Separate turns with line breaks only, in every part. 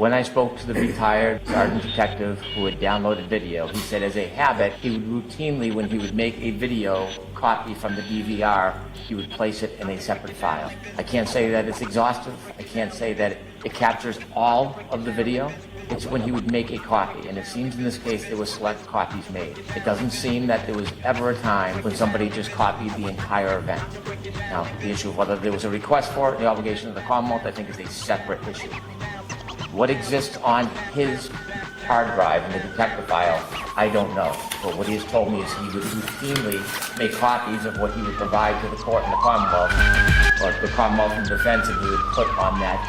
When I spoke to the retired sergeant detective who had downloaded video, he said as a habit, he would routinely, when he would make a video copy from the DVR, he would place it in a separate file. I can't say that it's exhaustive. I can't say that it captures all of the video. It's when he would make a copy, and it seems in this case there were select copies made. It doesn't seem that there was ever a time when somebody just copied the entire event. Now, the issue of whether there was a request for it, the obligation of the Commonwealth, I think is a separate issue. What exists on his hard drive in the detective file, I don't know. But what he has told me is he would routinely make copies of what he would provide to the court in the Commonwealth, or the Commonwealth in defense, and he would put on that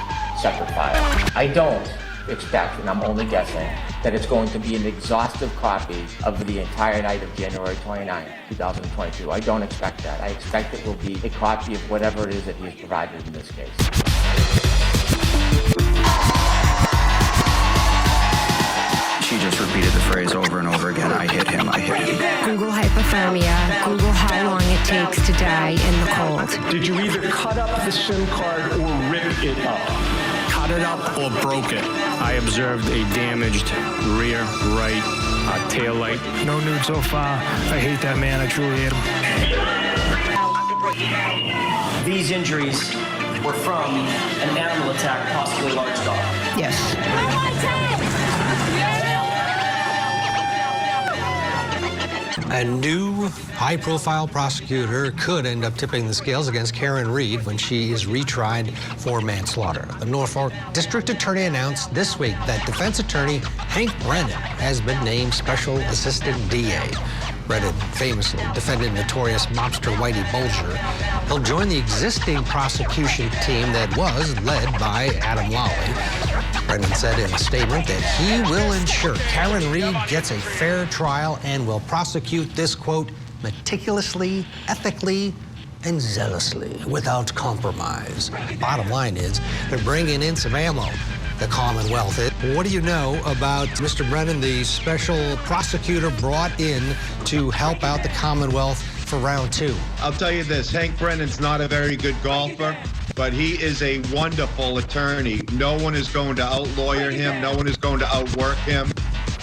separate file. I don't expect, and I'm only guessing, that it's going to be an exhaustive copy of the entire night of January 29, 2022. I don't expect that. I expect it will be a copy of whatever it is that he has provided in this case.
She just repeated the phrase over and over again, I hit him, I hit him.
Google hypothermia. Google how long it takes to die in the cold.
Did you either cut up the SIM card or rip it up?
Cut it up or broke it. I observed a damaged rear right tail light.
No nude so far. I hate that man. I truly hate him.
These injuries were from an animal attack, possibly large dog.
Yes.
A new high-profile prosecutor could end up tipping the scales against Karen Reed when she is retried for manslaughter. The Norfolk District Attorney announced this week that defense attorney Hank Brennan has been named Special Assistant DA. Brennan famously defended notorious mobster Whitey Bulger. He'll join the existing prosecution team that was led by Adam Lawley. Brennan said in a statement that he will ensure Karen Reed gets a fair trial and will prosecute this, quote, meticulously, ethically, and zealously, without compromise. Bottom line is, they're bringing in some ammo, the Commonwealth. What do you know about Mr. Brennan, the special prosecutor brought in to help out the Commonwealth for round two?
I'll tell you this, Hank Brennan's not a very good golfer, but he is a wonderful attorney. No one is going to outlawyer him. No one is going to outwork him.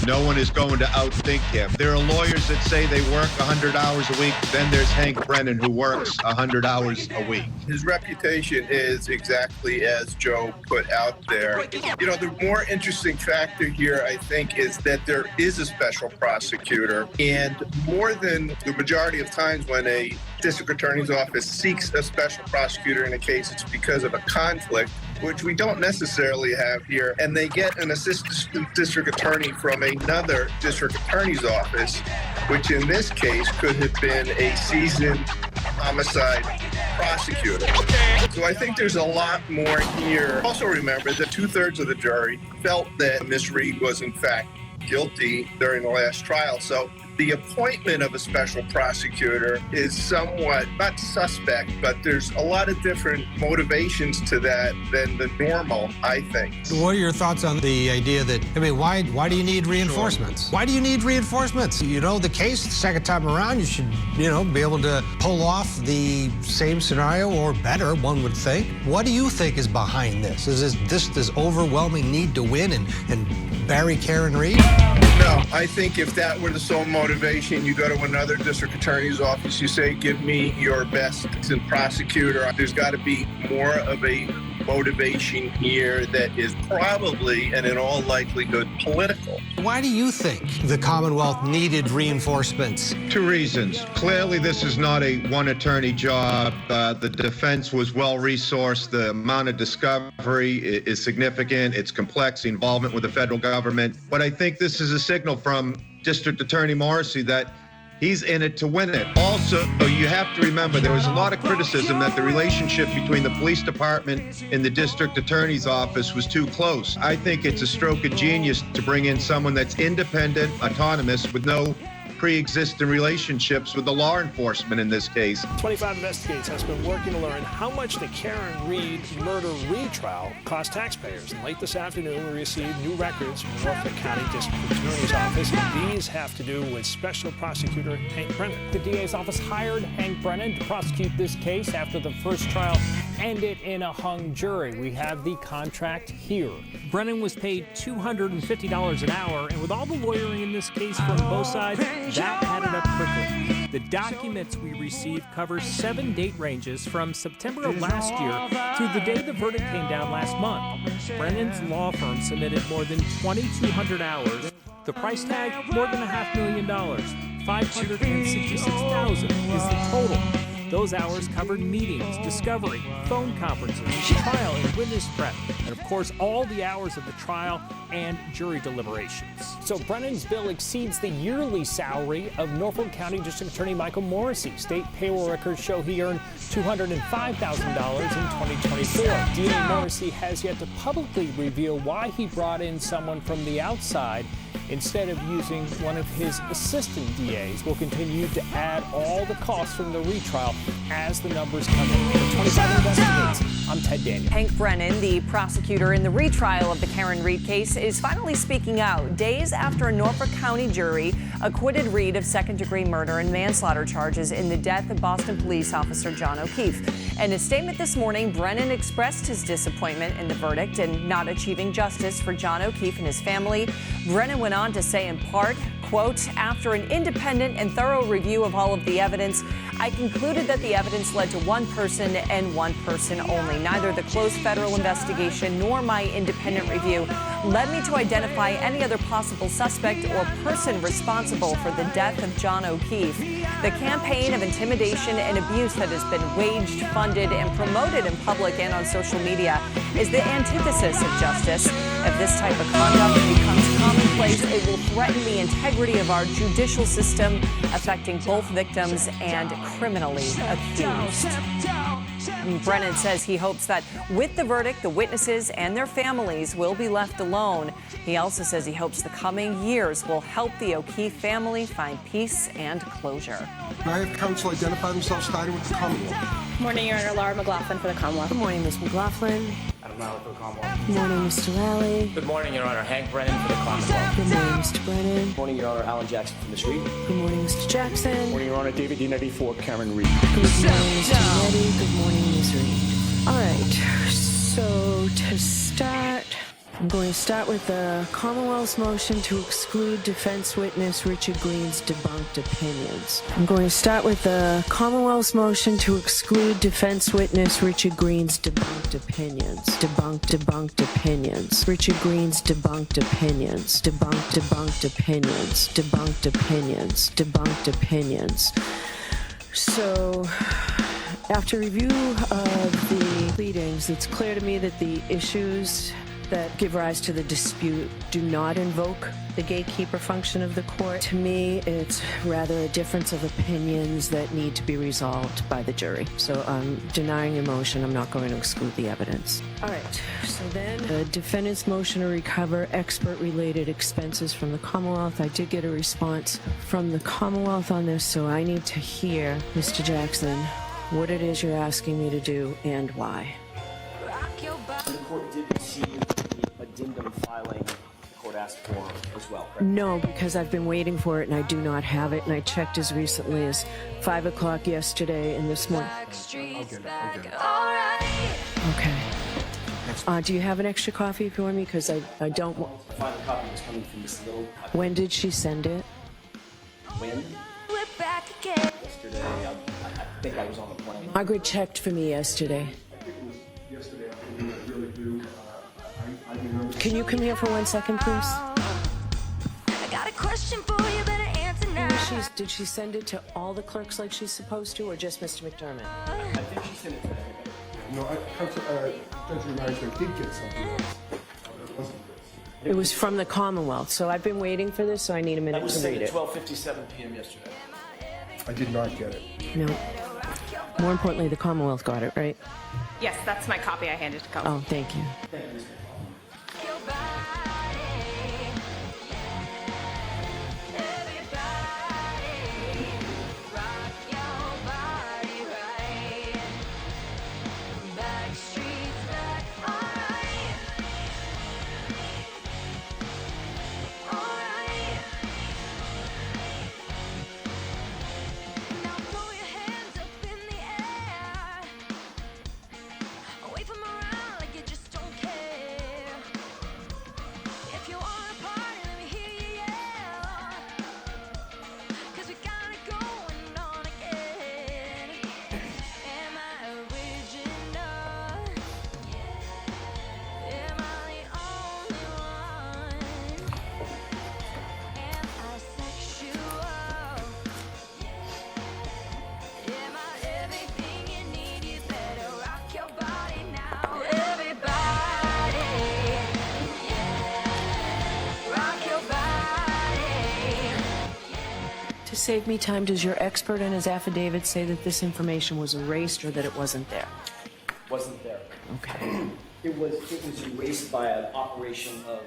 No one is going to outthink him. There are lawyers that say they work 100 hours a week. Then there's Hank Brennan, who works 100 hours a week.
His reputation is exactly as Joe put out there. You know, the more interesting factor here, I think, is that there is a special prosecutor. And more than the majority of times when a district attorney's office seeks a special prosecutor in a case, it's because of a conflict, which we don't necessarily have here, and they get an assistant district attorney from another district attorney's office, which in this case could have been a seasoned homicide prosecutor. So I think there's a lot more here. Also remember that 2/3 of the jury felt that Ms. Reed was in fact guilty during the last trial. So the appointment of a special prosecutor is somewhat, not suspect, but there's a lot of different motivations to that than the normal, I think.
What are your thoughts on the idea that, I mean, why do you need reinforcements? Why do you need reinforcements? You know the case, the second time around, you should, be able to pull off the same scenario or better, one would think. What do you think is behind this? Is this overwhelming need to win and bury Karen Reed?
No, I think if that were the sole motivation, you go to another district attorney's office, you say, give me your best prosecutor. There's got to be more of a motivation here that is probably, and in all likelihood, political.
Why do you think the Commonwealth needed reinforcements?
Two reasons. Clearly, this is not a one-attorney job. The defense was well-resourced. The amount of discovery is significant. It's complex, the involvement with the federal government. But I think this is a signal from District Attorney Morrissey that he's in it to win it. Also, you have to remember there was a lot of criticism that the relationship between the police department and the district attorney's office was too close. I think it's a stroke of genius to bring in someone that's independent, autonomous, with no pre-existing relationships with the law enforcement in this case.
25 Investigates has been working to learn how much the Karen Reed murder retrial cost taxpayers. And late this afternoon, we received new records from Norfolk County District Attorney's Office. And these have to do with Special Prosecutor Hank Brennan.
The DA's office hired Hank Brennan to prosecute this case after the first trial
end it in a hung jury. We have the contract here. Brennan was paid $250 an hour, and with all the lawyering in this case from both sides, that added up quickly. The documents we received cover 7 date ranges from September of last year through the day the verdict came down last month. Brennan's law firm submitted more than 2,200 hours. The price tag, more than $500,000. $566,000 is the total. Those hours covered meetings, discovery, phone conferences, trial and witness prep, and of course all the hours of the trial and jury deliberations. So Brennan's bill exceeds the yearly salary of Norfolk County District Attorney Michael Morrissey. State payroll records show he earned $205,000 in 2024. DA Morrissey has yet to publicly reveal why he brought in someone from the outside instead of using one of his assistant DAs. We'll continue to add all the costs from the retrial as the numbers come in. For 25 Investigates, I'm Ted Daniel.
Hank Brennan, the prosecutor in the retrial of the Karen Reed case, is finally speaking out days after a Norfolk County jury acquitted Reed of second-degree murder and manslaughter charges in the death of Boston police officer John O'Keefe. In a statement this morning, Brennan expressed his disappointment in the verdict and not achieving justice for John O'Keefe and his family. Brennan went on to say in part, quote, after an independent and thorough review of all of the evidence, I concluded that the evidence led to one person and one person only. Neither the closed federal investigation nor my independent review led me to identify any other possible suspect or person responsible for the death of John O'Keefe. The campaign of intimidation and abuse that has been waged, funded, and promoted in public and on social media is the antithesis of justice. If this type of conduct becomes commonplace, it will threaten the integrity of our judicial system, affecting both victims and criminally accused. Brennan says he hopes that with the verdict, the witnesses and their families will be left alone. He also says he hopes the coming years will help the O'Keefe family find peace and closure.
Can I have counsel identify themselves, starting with the Commonwealth?
Good morning, Your Honor. Laura McLaughlin for the Commonwealth.
Good morning, Ms. McLaughlin.
Adam Malley for the Commonwealth.
Good morning, Mr. Lally.
Good morning, Your Honor. Hank Brennan for the Commonwealth.
Good morning, Mr. Brennan.
Good morning, Your Honor. Alan Jackson from Ms. Reed.
Good morning, Mr. Jackson.
Good morning, Your Honor. David Dinetti for Karen Reed.
Good morning, Mr. Dinetti. Good morning, Ms. Reed. All right, so to start, I'm going to start with the Commonwealth's motion to exclude defense witness Richard Green's debunked opinions. I'm going to start with the Commonwealth's motion to exclude defense witness Richard Green's debunked opinions. Debunked opinions. Richard Green's debunked opinions. Debunked opinions. Debunked opinions. Debunked opinions. So, after review of the pleadings, it's clear to me that the issues that give rise to the dispute do not invoke the gatekeeper function of the court. To me, it's rather a difference of opinions that need to be resolved by the jury. So I'm denying your motion. I'm not going to exclude the evidence. All right, so then the defendant's motion to recover expert-related expenses from the Commonwealth. I did get a response from the Commonwealth on this, so I need to hear, Mr. Jackson, what it is you're asking me to do and why.
The court did receive the addendum filing the court asked for as well, correct?
No, because I've been waiting for it and I do not have it, and I checked as recently as 5 o'clock yesterday and this morning.
I'll get it.
Okay. Do you have an extra copy if you want me? Because I don't want...
The final copy was coming from Miss Little.
When did she send it?
When? Yesterday. I think I was on the plane.
Margaret checked for me yesterday.
Yesterday, I really do. I remember.
Can you come here for 1 second, please?
I got a question for you, better answer now.
Did she send it to all the clerks like she's supposed to, or just Mr. McDermott?
I think she sent it to everybody.
No, Judge Reiniger did get something else. It wasn't this.
It was from the Commonwealth, so I've been waiting for this, so I need a minute to read it.
That was sent at 12:57 p.m. yesterday.
I did not get it.
No. More importantly, the Commonwealth got it, right?
Yes, that's my copy I handed to counsel.
Oh, thank you. To save me time, does your expert in his affidavit say that this information was erased or that it wasn't there?
Wasn't there.
Okay.
It was erased by an operation of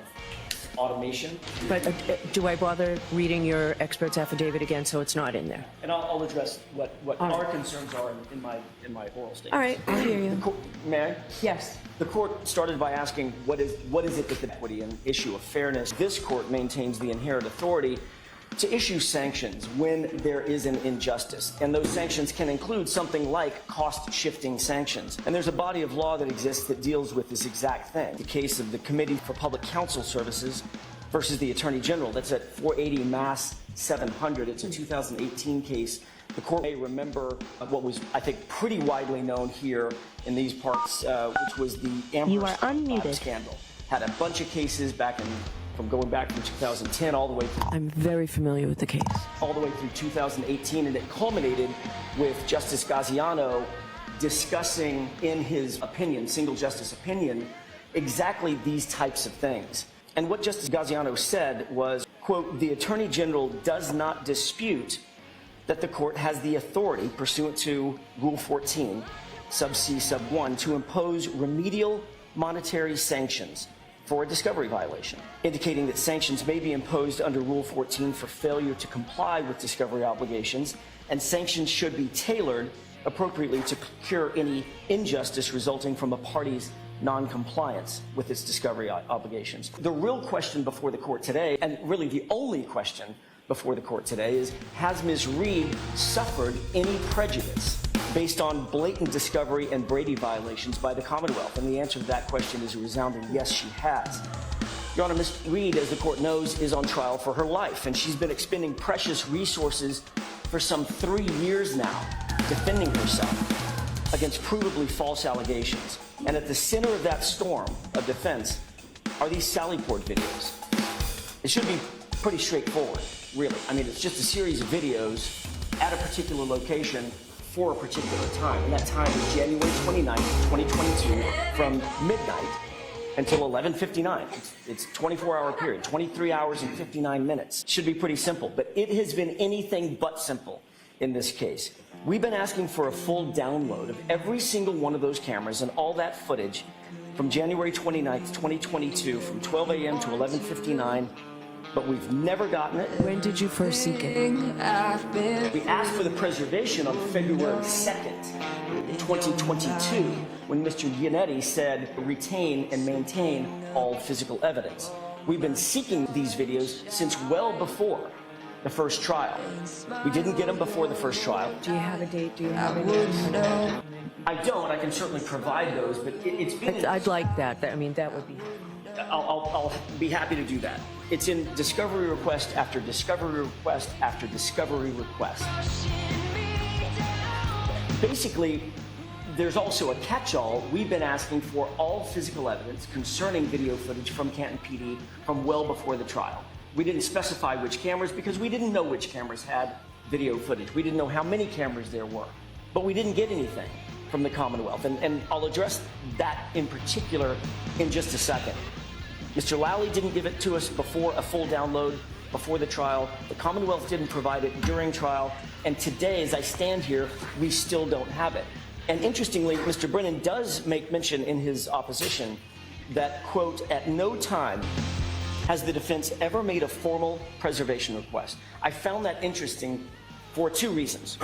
automation.
But do I bother reading your expert's affidavit again so it's not in there?
And I'll address what
All
our
right.
concerns are in my oral statement.
All right, I'll hear you.
May I?
Yes.
The court started by asking what is it that the equity and issue of fairness. This court maintains the inherent authority to issue sanctions when there is an injustice. And those sanctions can include something like cost-shifting sanctions. And there's a body of law that exists that deals with this exact thing. The case of the Committee for Public Counsel Services versus the Attorney General. That's at 480 Mass 700. It's a 2018 case. The court may remember what was, I think, pretty widely known here in these parts, which was the Amber scandal. Had a bunch of cases going back from 2010 all the way through.
I'm very familiar with the case.
All the way through 2018, and it culminated with Justice Gaziano discussing in his opinion, single justice opinion, exactly these types of things. And what Justice Gaziano said was, quote, the Attorney General does not dispute that the court has the authority pursuant to Rule 14, sub C, sub 1, to impose remedial monetary sanctions for a discovery violation, indicating that sanctions may be imposed under Rule 14 for failure to comply with discovery obligations, and sanctions should be tailored appropriately to cure any injustice resulting from a party's non-compliance with its discovery obligations. The real question before the court today, and really the only question before the court today, is has Ms. Reed suffered any prejudice based on blatant discovery and Brady violations by the Commonwealth? And the answer to that question is a resounding yes, she has. Your Honor, Ms. Reed, as the court knows, is on trial for her life, and she's been expending precious resources for some 3 years now, defending herself against provably false allegations. And at the center of that storm of defense are these Sallyport videos. It should be pretty straightforward, really. I mean, it's just a series of videos at a particular location for a particular time, and that time is January 29th, 2022, from midnight until 11:59. It's a 24-hour period, 23 hours and 59 minutes. Should be pretty simple, but it has been anything but simple in this case. We've been asking for a full download of every single one of those cameras and all that footage from January 29th, 2022, from 12 a.m. to 11:59, but we've never gotten it.
When did you first seek it?
We asked for the preservation on February 2nd, 2022, when Mr. Yannetti said retain and maintain all physical evidence. We've been seeking these videos since well before the first trial. We didn't get them before the first trial.
Do you have a date? Do you have a date?
I don't. I can certainly provide those, but it's been...
I'd like that. I mean, that would be...
I'll be happy to do that. It's in discovery request after discovery request after discovery request. Basically, there's also a catch-all. We've been asking for all physical evidence concerning video footage from Canton PD from well before the trial. We didn't specify which cameras because we didn't know which cameras had video footage. We didn't know how many cameras there were. But we didn't get anything from the Commonwealth, and I'll address that in particular in just a second. Mr. Lally didn't give it to us before a full download, before the trial. The Commonwealth didn't provide it during trial, and today, as I stand here, we still don't have it. And interestingly, Mr. Brennan does make mention in his opposition that, quote, at no time has the defense ever made a formal preservation request. I found that interesting for two reasons,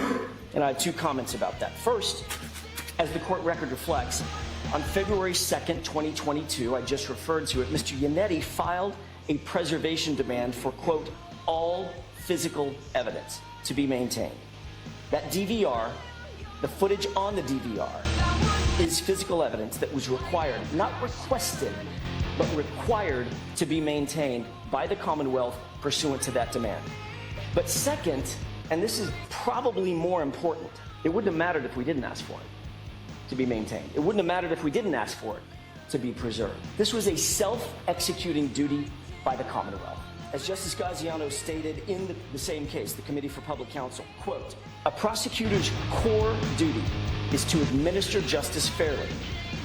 and I have two comments about that. First, as the court record reflects, on February 2nd, 2022, I just referred to it, Mr. Yannetti filed a preservation demand for, quote, all physical evidence to be maintained. That DVR, the footage on the DVR, is physical evidence that was required, not requested, but required to be maintained by the Commonwealth pursuant to that demand. But second, and this is probably more important, it wouldn't have mattered if we didn't ask for it to be maintained. It wouldn't have mattered if we didn't ask for it to be preserved. This was a self-executing duty by the Commonwealth. As Justice Gaziano stated in the same case, the Committee for Public Counsel, quote, a prosecutor's core duty is to administer justice fairly.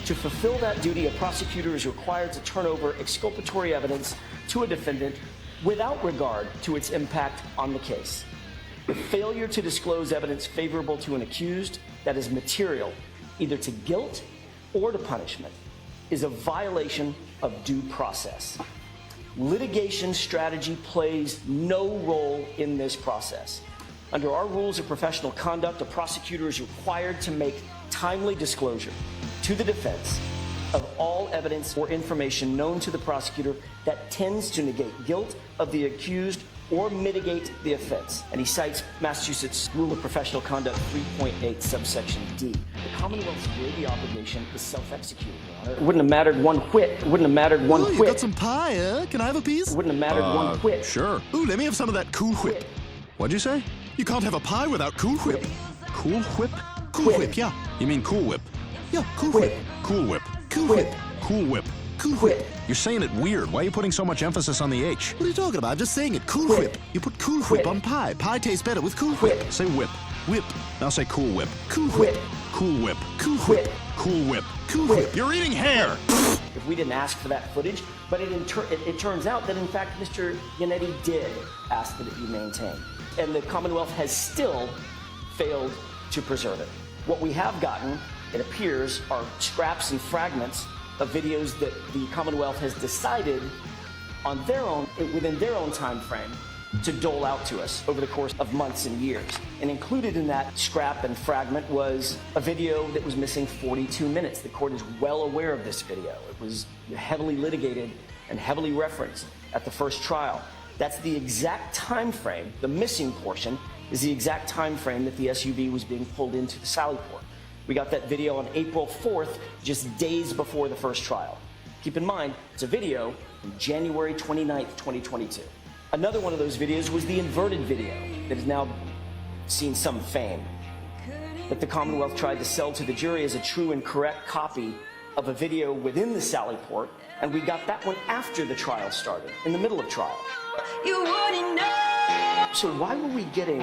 To fulfill that duty, a prosecutor is required to turn over exculpatory evidence to a defendant without regard to its impact on the case. The failure to disclose evidence favorable to an accused that is material, either to guilt or to punishment, is a violation of due process. Litigation strategy plays no role in this process. Under our rules of professional conduct, a prosecutor is required to make timely disclosure to the defense of all evidence or information known to the prosecutor that tends to negate guilt of the accused or mitigate the offense. And he cites Massachusetts Rule of Professional Conduct 3.8 subsection D. The Commonwealth's Brady obligation is self-executing, Your Honor. It wouldn't have mattered one whit. It wouldn't have mattered one whit.
You got some pie, huh? Can I have a piece?
It wouldn't have mattered one whit.
Sure. Ooh, let me have some of that Cool Whip. What'd you say? You can't have a pie without Cool Whip. Cool Whip? Cool Whip, yeah. You mean Cool Whip? Yeah, Cool Whip. Cool Whip. Cool Whip. Cool Whip. Cool Whip. You're saying it weird. Why are you putting so much emphasis on the H? What are you talking about? I'm just saying it. Cool Whip. You put Cool Whip on pie. Pie tastes better with Cool Whip. Say whip. Whip. Now say Cool Whip. Cool Whip. Cool Whip. Cool Whip. Cool Whip. Cool Whip. You're eating hair.
If we didn't ask for that footage, but it turns out that in fact Mr. Yannetti did ask that it be maintained. And the Commonwealth has still failed to preserve it. What we have gotten, it appears, are scraps and fragments of videos that the Commonwealth has decided on their own, within their own time frame, to dole out to us over the course of months and years. And included in that scrap and fragment was a video that was missing 42 minutes. The court is well aware of this video. It was heavily litigated and heavily referenced at the first trial. That's the exact time frame, the missing portion is the exact time frame that the SUV was being pulled into the Sallyport. We got that video on April 4th, just days before the first trial. Keep in mind, it's a video from January 29th, 2022. Another one of those videos was the inverted video that has now seen some fame, that the Commonwealth tried to sell to the jury as a true and correct copy of a video within the Sallyport, and we got that one after the trial started, in the middle of trial.
You wouldn't know.
So why were we getting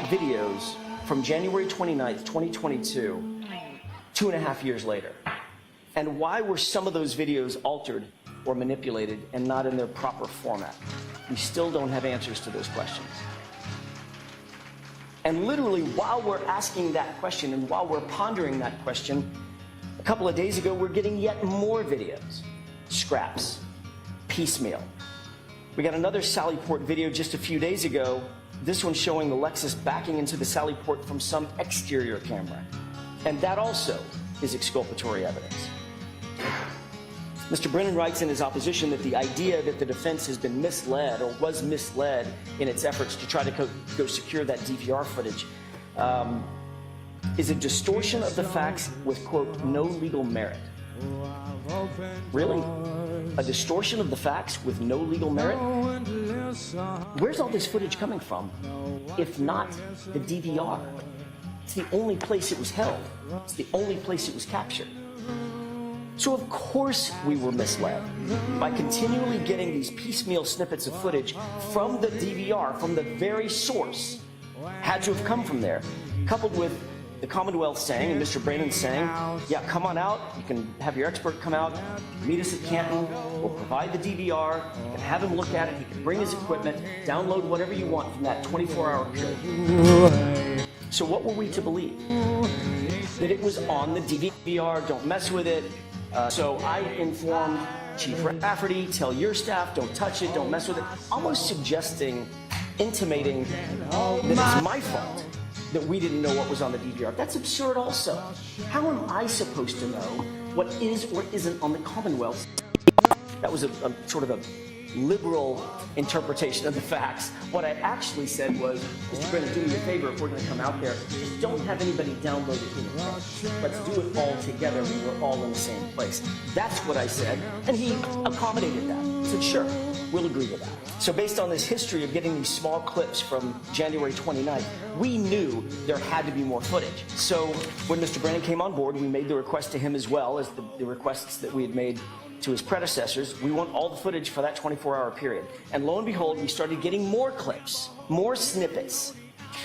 videos from January 29th, 2022, 2.5 years later? And why were some of those videos altered or manipulated and not in their proper format? We still don't have answers to those questions. And literally, while we're asking that question and while we're pondering that question, a couple of days ago, we're getting yet more videos, scraps, piecemeal. We got another Sallyport video just a few days ago, this one showing the Lexus backing into the Sallyport from some exterior camera. And that also is exculpatory evidence. Mr. Brennan writes in his opposition that the idea that the defense has been misled or was misled in its efforts to try to go secure that DVR footage is a distortion of the facts with, quote, no legal merit. Really? A distortion of the facts with no legal merit? Where's all this footage coming from, if not the DVR? It's the only place it was held. It's the only place it was captured. So of course we were misled by continually getting these piecemeal snippets of footage from the DVR, from the very source. Had to have come from there, coupled with the Commonwealth saying, and Mr. Brennan saying, yeah, come on out, you can have your expert come out, meet us at Canton, we'll provide the DVR, you can have him look at it, he can bring his equipment, download whatever you want from that 24-hour period. So what were we to believe? That it was on the DVR, don't mess with it. So I informed Chief Rafferty, tell your staff, don't touch it, don't mess with it, almost suggesting, intimating that it's my fault that we didn't know what was on the DVR. That's absurd also. How am I supposed to know what is or isn't on the Commonwealth? That was a sort of a liberal interpretation of the facts. What I actually said was, Mr. Brennan, do me a favor, if we're going to come out there, just don't have anybody download it in advance. Let's do it all together when we're all in the same place. That's what I said, and he accommodated that. He said, sure, we'll agree with that. So based on this history of getting these small clips from January 29th, we knew there had to be more footage. So when Mr. Brennan came on board, we made the request to him as well as the requests that we had made to his predecessors. We want all the footage for that 24-hour period. And lo and behold, we started getting more clips, more snippets,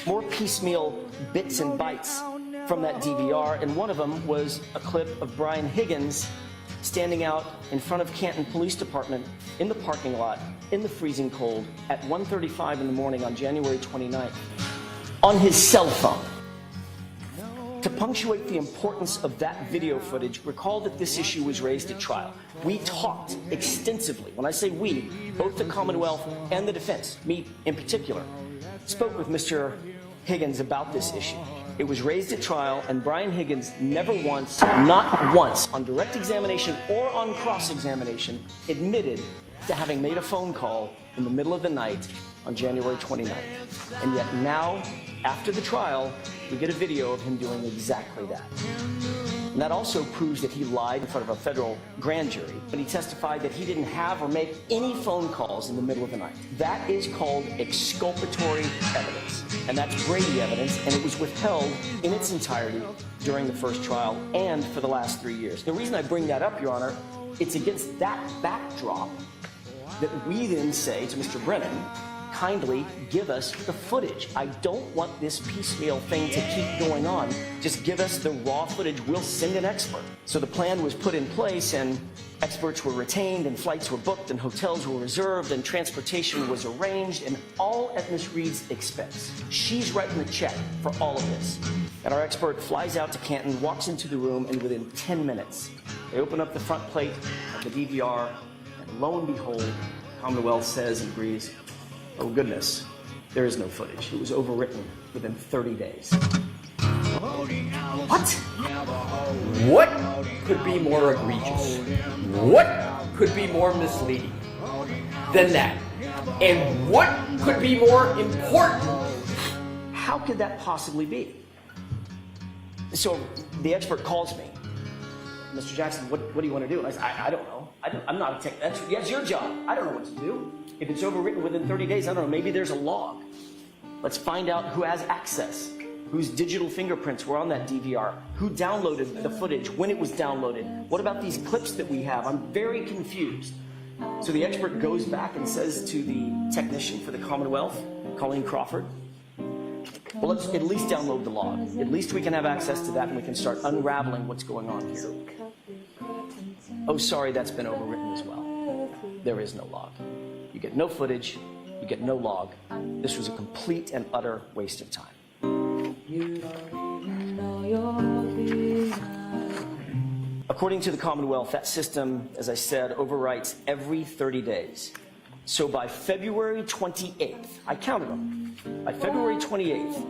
more piecemeal bits and bytes from that DVR. And one of them was a clip of Brian Higgins standing out in front of Canton Police Department in the parking lot in the freezing cold at 1:35 in the morning on January 29th on his cell phone. To punctuate the importance of that video footage, recall that this issue was raised at trial. We talked extensively. When I say we, both the Commonwealth and the defense, me in particular, spoke with Mr. Higgins about this issue. It was raised at trial, and Brian Higgins never once, not once, on direct examination or on cross-examination, admitted to having made a phone call in the middle of the night on January 29th. And yet now, after the trial, we get a video of him doing exactly that. And that also proves that he lied in front of a federal grand jury when he testified that he didn't have or make any phone calls in the middle of the night. That is called exculpatory evidence. And that's Brady evidence, and it was withheld in its entirety during the first trial and for the last 3 years. The reason I bring that up, Your Honor, it's against that backdrop that we then say to Mr. Brennan, kindly give us the footage. I don't want this piecemeal thing to keep going on. Just give us the raw footage. We'll send an expert. So the plan was put in place, and experts were retained, and flights were booked, and hotels were reserved, and transportation was arranged, and all at Miss Reed's expense. She's writing the check for all of this. And our expert flies out to Canton, walks into the room, and within 10 minutes, they open up the front plate of the DVR, and lo and behold, Commonwealth says and agrees, oh goodness, there is no footage. It was overwritten within 30 days. What?
What could be more egregious? What could be more misleading than that? And what could be more important?
How could that possibly be? So the expert calls me. Mr. Jackson, what do you want to do? And I said, I don't know. I'm not a tech expert. That's your job. I don't know what to do. If it's overwritten within 30 days, I don't know, maybe there's a log. Let's find out who has access, whose digital fingerprints were on that DVR, who downloaded the footage, when it was downloaded. What about these clips that we have? I'm very confused. So the expert goes back and says to the technician for the Commonwealth, Colleen Crawford, well, let's at least download the log. At least we can have access to that and we can start unraveling what's going on here. Oh, sorry, that's been overwritten as well. There is no log. You get no footage, you get no log. This was a complete and utter waste of time. According to the Commonwealth, that system, as I said, overwrites every 30 days. So by February 28th, I counted them, by February 28th,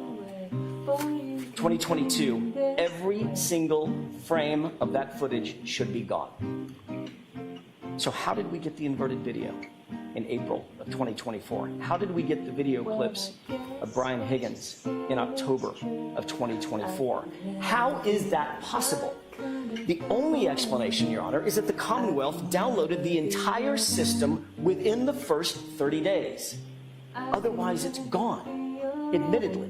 2022, every single frame of that footage should be gone. So how did we get the inverted video in April of 2024? How did we get the video clips of Brian Higgins in October of 2024? How is that possible? The only explanation, Your Honor, is that the Commonwealth downloaded the entire system within the first 30 days. Otherwise, it's gone, admittedly.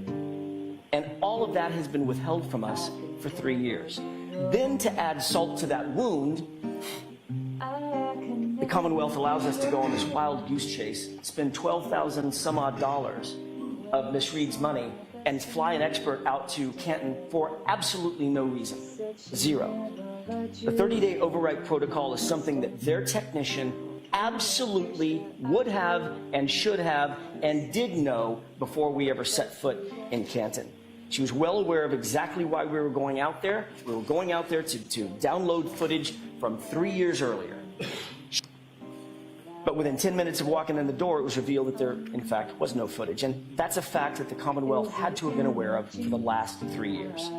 And all of that has been withheld from us for 3 years. Then to add salt to that wound, the Commonwealth allows us to go on this wild goose chase, spend $12,000 some odd of Miss Reed's money, and fly an expert out to Canton for absolutely no reason. Zero. The 30-day overwrite protocol is something that their technician absolutely would have and should have and did know before we ever set foot in Canton. She was well aware of exactly why we were going out there. We were going out there to download footage from 3 years earlier. But within 10 minutes of walking in the door, it was revealed that there, in fact, was no footage. And that's a fact that the Commonwealth had to have been aware of for the last 3 years.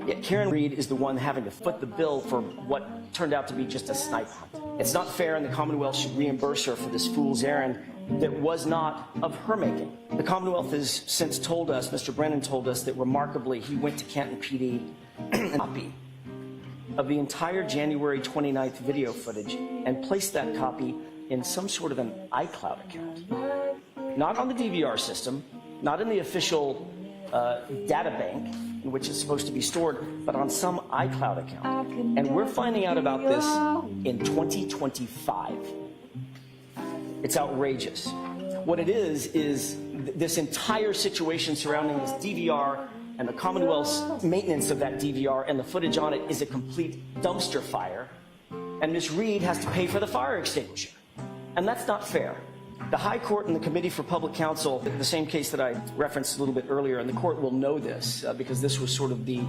Yet Karen Reed is the one having to foot the bill for what turned out to be just a snipe hunt. It's not fair, and the Commonwealth should reimburse her for this fool's errand that was not of her making. The Commonwealth has since told us, Mr. Brennan told us, that remarkably he went to Canton PD and copy of the entire January 29th video footage and placed that copy in some sort of an iCloud account. Not on the DVR system, not in the official data bank in which it's supposed to be stored, but on some iCloud account. And we're finding out about this in 2025. It's outrageous. What it is this entire situation surrounding this DVR and the Commonwealth's maintenance of that DVR and the footage on it is a complete dumpster fire and Ms. Reed has to pay for the fire extinguisher. And that's not fair. The High Court and the Committee for Public Counsel, the same case that I referenced a little bit earlier, and the court will know this because this was sort of the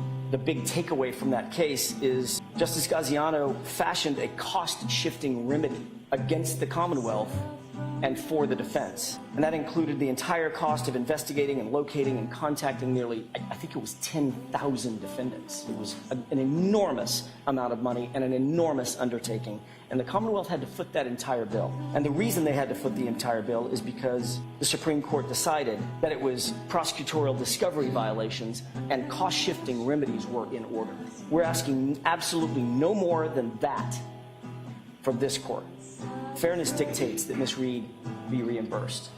big takeaway from that case, is Justice Gaziano fashioned a cost-shifting remedy against the Commonwealth and for the defense. And that included the entire cost of investigating and locating and contacting nearly, I think it was 10,000 defendants. It was an enormous amount of money and an enormous undertaking. And the Commonwealth had to foot that entire bill. And the reason they had to foot the entire bill is because the Supreme Court decided that it was prosecutorial discovery violations and cost-shifting remedies were in order. We're asking absolutely no more than that from this court. Fairness dictates that Ms. Reed be reimbursed.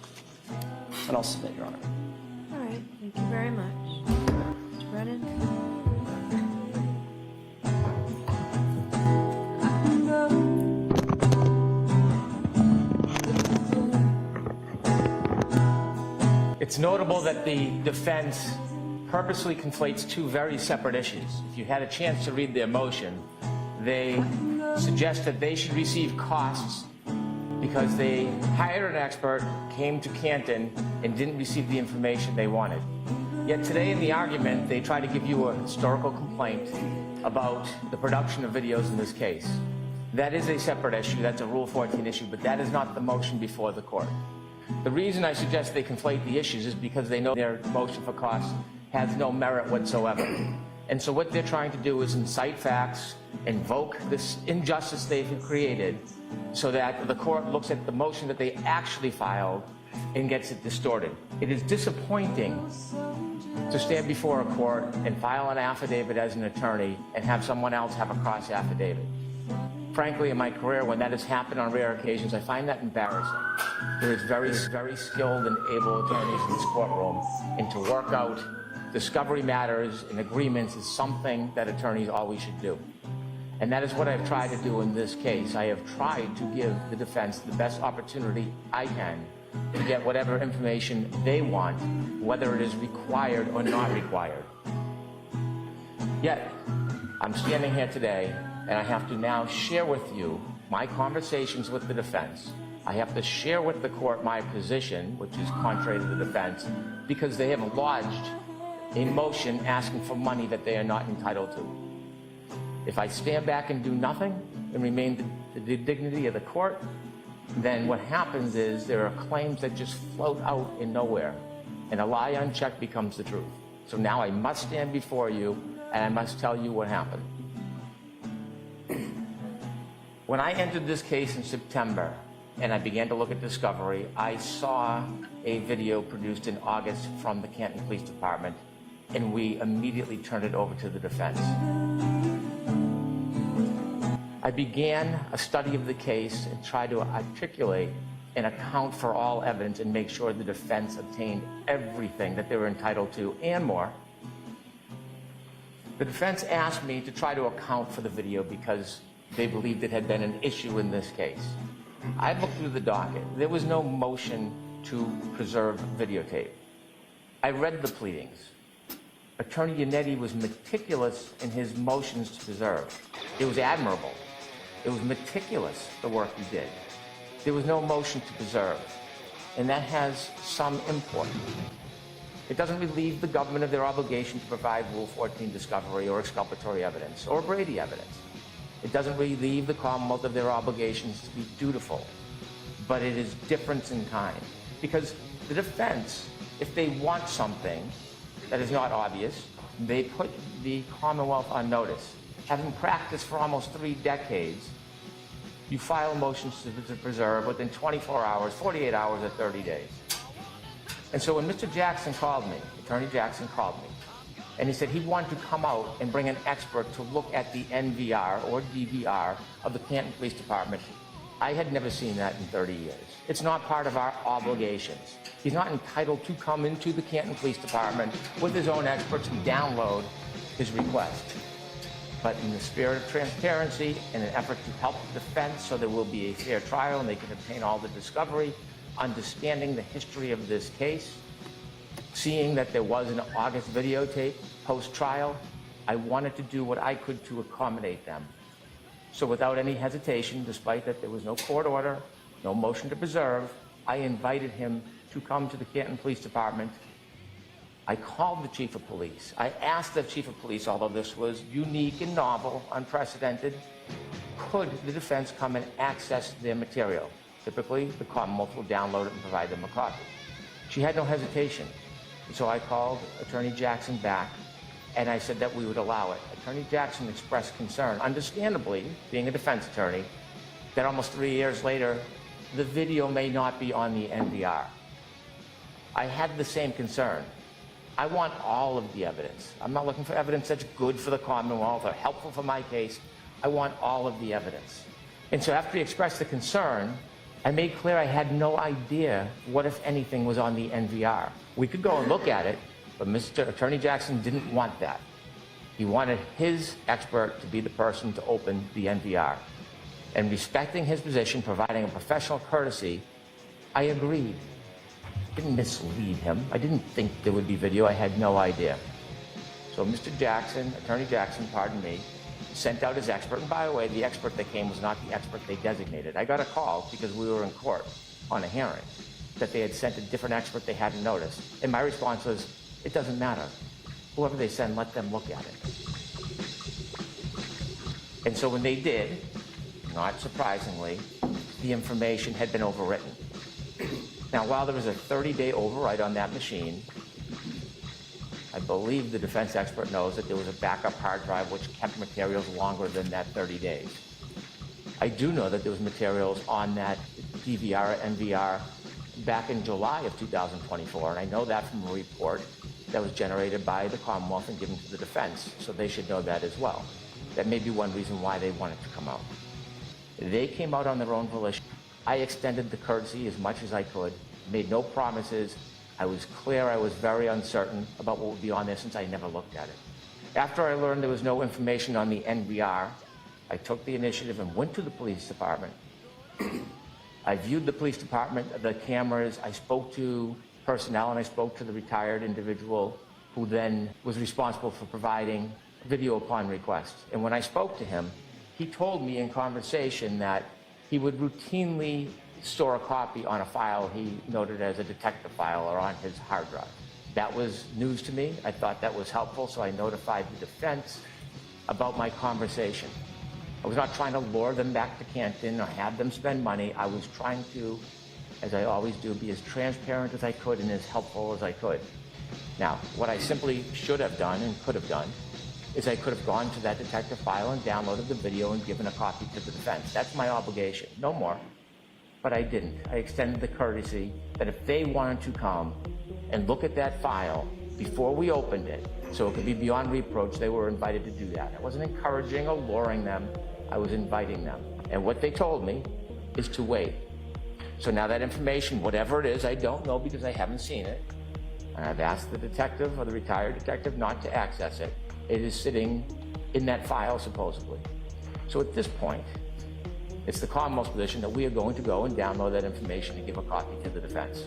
And I'll submit, Your Honor.
All right, thank you very much. Mr. Brennan?
It's notable that the defense purposely conflates two very separate issues. If you had a chance to read their motion, they suggest that they should receive costs because they hired an expert, came to Canton, and didn't receive the information they wanted. Yet today in the argument, they try to give you a historical complaint about the production of videos in this case. That is a separate issue, that's a Rule 14 issue, but that is not the motion before the court. The reason I suggest they conflate the issues is because they know their motion for costs has no merit whatsoever. And so what they're trying to do is incite facts, invoke this injustice they've created, so that the court looks at the motion that they actually filed and gets it distorted. It is disappointing to stand before a court and file an affidavit as an attorney and have someone else have a cross affidavit. Frankly, in my career, when that has happened on rare occasions, I find that embarrassing. There is very skilled and able attorneys in this courtroom, and to work out discovery matters and agreements is something that attorneys always should do. And that is what I've tried to do in this case. I have tried to give the defense the best opportunity I can to get whatever information they want, whether it is required or not required. Yet, I'm standing here today, and I have to now share with you my conversations with the defense. I have to share with the court my position, which is contrary to the defense, because they have lodged a motion asking for money that they are not entitled to. If I stand back and do nothing and remain the dignity of the court, then what happens is there are claims that just float out in nowhere, and a lie unchecked becomes the truth. So now I must stand before you, and I must tell you what happened. When I entered this case in September, and I began to look at discovery, I saw a video produced in August from the Canton Police Department, and we immediately turned it over to the defense. I began a study of the case and tried to articulate and account for all evidence and make sure the defense obtained everything that they were entitled to and more. The defense asked me to try to account for the video because they believed it had been an issue in this case. I looked through the docket. There was no motion to preserve videotape. I read the pleadings. Attorney Yannetti was meticulous in his motions to preserve. It was admirable. It was meticulous, the work he did. There was no motion to preserve, and that has some import. It doesn't relieve the government of their obligation to provide Rule 14 discovery or exculpatory evidence or Brady evidence. It doesn't relieve the Commonwealth of their obligations to be dutiful, but it is difference in kind. Because the defense, if they want something that is not obvious, they put the Commonwealth on notice. Having practiced for almost 3 decades, you file motions to preserve within 24 hours, 48 hours, or 30 days. And so when Mr. Jackson called me, Attorney Jackson called me, and he said he wanted to come out and bring an expert to look at the NVR or DVR of the Canton Police Department, I had never seen that in 30 years. It's not part of our obligations. He's not entitled to come into the Canton Police Department with his own experts and download his request. But in the spirit of transparency and an effort to help the defense so there will be a fair trial and they can obtain all the discovery, understanding the history of this case, seeing that there was an August videotape post-trial, I wanted to do what I could to accommodate them. So without any hesitation, despite that there was no court order, no motion to preserve, I invited him to come to the Canton Police Department. I called the chief of police. I asked the chief of police, although this was unique and novel, unprecedented, could the defense come and access their material? Typically, the Commonwealth will download it and provide them a copy. She had no hesitation. And so I called Attorney Jackson back, and I said that we would allow it. Attorney Jackson expressed concern, understandably, being a defense attorney, that almost 3 years later, the video may not be on the NVR. I had the same concern. I want all of the evidence. I'm not looking for evidence that's good for the Commonwealth or helpful for my case. I want all of the evidence. And so after he expressed the concern, I made clear I had no idea what, if anything, was on the NVR. We could go and look at it, but Mr. Attorney Jackson didn't want that. He wanted his expert to be the person to open the NVR. And respecting his position, providing a professional courtesy, I agreed. I didn't mislead him. I didn't think there would be video. I had no idea. So Mr. Jackson, Attorney Jackson, pardon me, sent out his expert. And by the way, the expert that came was not the expert they designated. I got a call because we were in court on a hearing that they had sent a different expert they hadn't noticed. And my response was, it doesn't matter. Whoever they send, let them look at it. And so when they did, not surprisingly, the information had been overwritten. Now, while there was a 30-day override on that machine, I believe the defense expert knows that there was a backup hard drive which kept materials longer than that 30 days. I do know that there was materials on that DVR, NVR, back in July of 2024, and I know that from a report that was generated by the Commonwealth and given to the defense, so they should know that as well. That may be one reason why they wanted to come out. They came out on their own volition. I extended the courtesy as much as I could, made no promises. I was clear I was very uncertain about what would be on there since I never looked at it. After I learned there was no information on the NVR, I took the initiative and went to the police department. I viewed the police department, the cameras, I spoke to personnel, and I spoke to the retired individual who then was responsible for providing video upon request. And when I spoke to him, he told me in conversation that he would routinely store a copy on a file he noted as a detective file or on his hard drive. That was news to me. I thought that was helpful, so I notified the defense about my conversation. I was not trying to lure them back to Canton or have them spend money. I was trying to, as I always do, be as transparent as I could and as helpful as I could. Now, what I simply should have done and could have done is I could have gone to that detective file and downloaded the video and given a copy to the defense. That's my obligation, no more. But I didn't. I extended the courtesy that if they wanted to come and look at that file before we opened it, so it could be beyond reproach, they were invited to do that. I wasn't encouraging or luring them. I was inviting them. And what they told me is to wait. So now that information, whatever it is, I don't know because I haven't seen it. And I've asked the detective or the retired detective not to access it. It is sitting in that file, supposedly. So at this point, it's the Commonwealth's position that we are going to go and download that information and give a copy to the defense.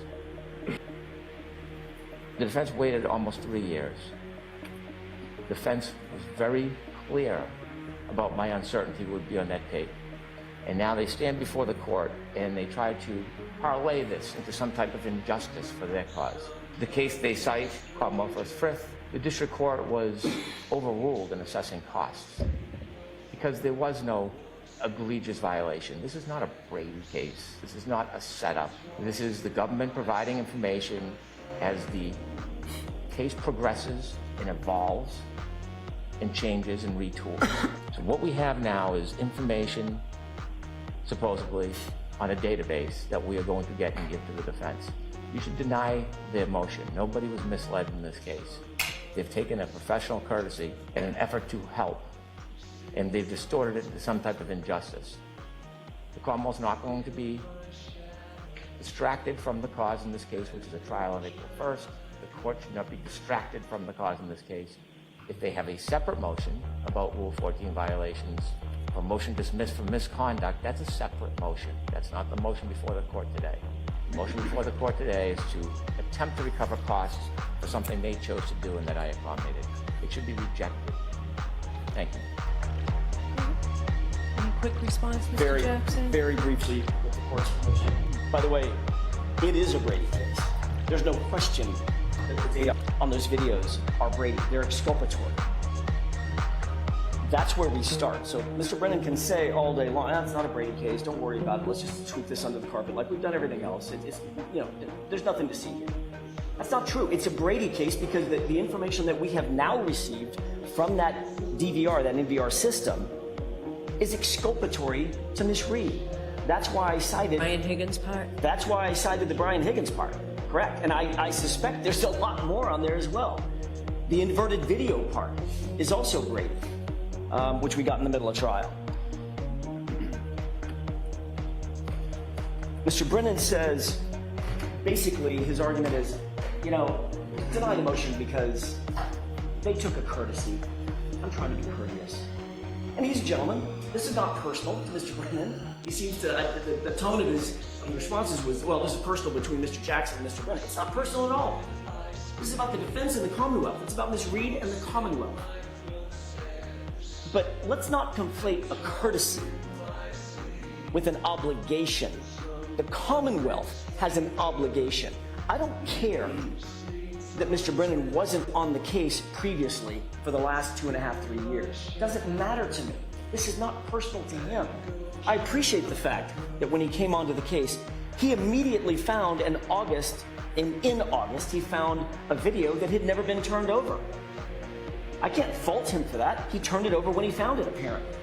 The defense waited almost 3 years. The defense was very clear about my uncertainty would be on that tape. And now they stand before the court and they try to parlay this into some type of injustice for their cause. The case they cite, Commonwealth v. Frith, the district court was overruled in assessing costs because there was no egregious violation. This is not a Brady case. This is not a setup. This is the government providing information as the case progresses and evolves and changes and retools. So what we have now is information, supposedly, on a database that we are going to get and give to the defense. You should deny their motion. Nobody was misled in this case. They've taken a professional courtesy in an effort to help, and they've distorted it into some type of injustice. The Commonwealth's not going to be distracted from the cause in this case, which is a trial on April 1st. The court should not be distracted from the cause in this case. If they have a separate motion about Rule 14 violations or motion dismissed for misconduct, that's a separate motion. That's not the motion before the court today. The motion before the court today is to attempt to recover costs for something they chose to do and that I accommodated. It should be rejected. Thank you.
Any
quick response, Mr.
Very,
Jackson?
very briefly with the court's permission. By the way, it is a Brady case. There's no question that the data on those videos are Brady. They're exculpatory. That's where we start. So Mr. Brennan can say all day long, that's not a Brady case, don't worry about it, let's just sweep this under the carpet like we've done everything else. It's there's nothing to see here. That's not true. It's a Brady case because the information that we have now received from that DVR, that NVR system, is exculpatory to Miss Reed. That's why I cited
Brian Higgins' part?
That's why I cited the Brian Higgins part. Correct. And I suspect there's a lot more on there as well. The inverted video part is also Brady, which we got in the middle of trial. Mr. Brennan says, basically, his argument is, deny the motion because they took a courtesy. I'm trying to be courteous. And he's a gentleman. This is not personal to Mr. Brennan. He seems to, the tone of his responses was, well, this is personal between Mr. Jackson and Mr. Brennan. It's not personal at all. This is about the defense and the Commonwealth. It's about Miss Reed and the Commonwealth. But let's not conflate a courtesy with an obligation. The Commonwealth has an obligation. I don't care that Mr. Brennan wasn't on the case previously for the last 2.5, 3 years. It doesn't matter to me. This is not personal to him. I appreciate the fact that when he came onto the case, he immediately found in August, he found a video that had never been turned over. I can't fault him for that. He turned it over when he found it, apparently.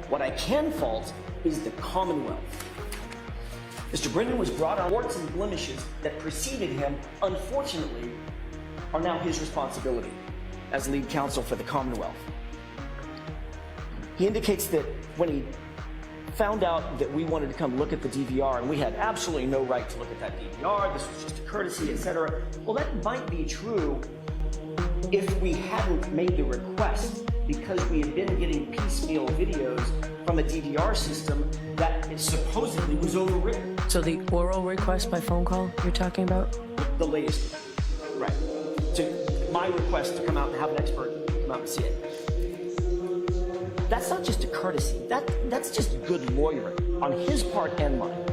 What I can fault is the Commonwealth. Mr. Brennan was brought on warts and blemishes that preceded him, unfortunately, are now his responsibility as lead counsel for the Commonwealth. He indicates that when he found out that we wanted to come look at the DVR and we had absolutely no right to look at that DVR, this was just a courtesy, etc. Well, that might be true if we hadn't made the request because we had been getting piecemeal videos from a DVR system that supposedly was overwritten.
So the oral request by phone call you're talking about?
The latest, right. To my request to come out and have an expert come out and see it. That's not just a courtesy. That's just good lawyering on his part and mine.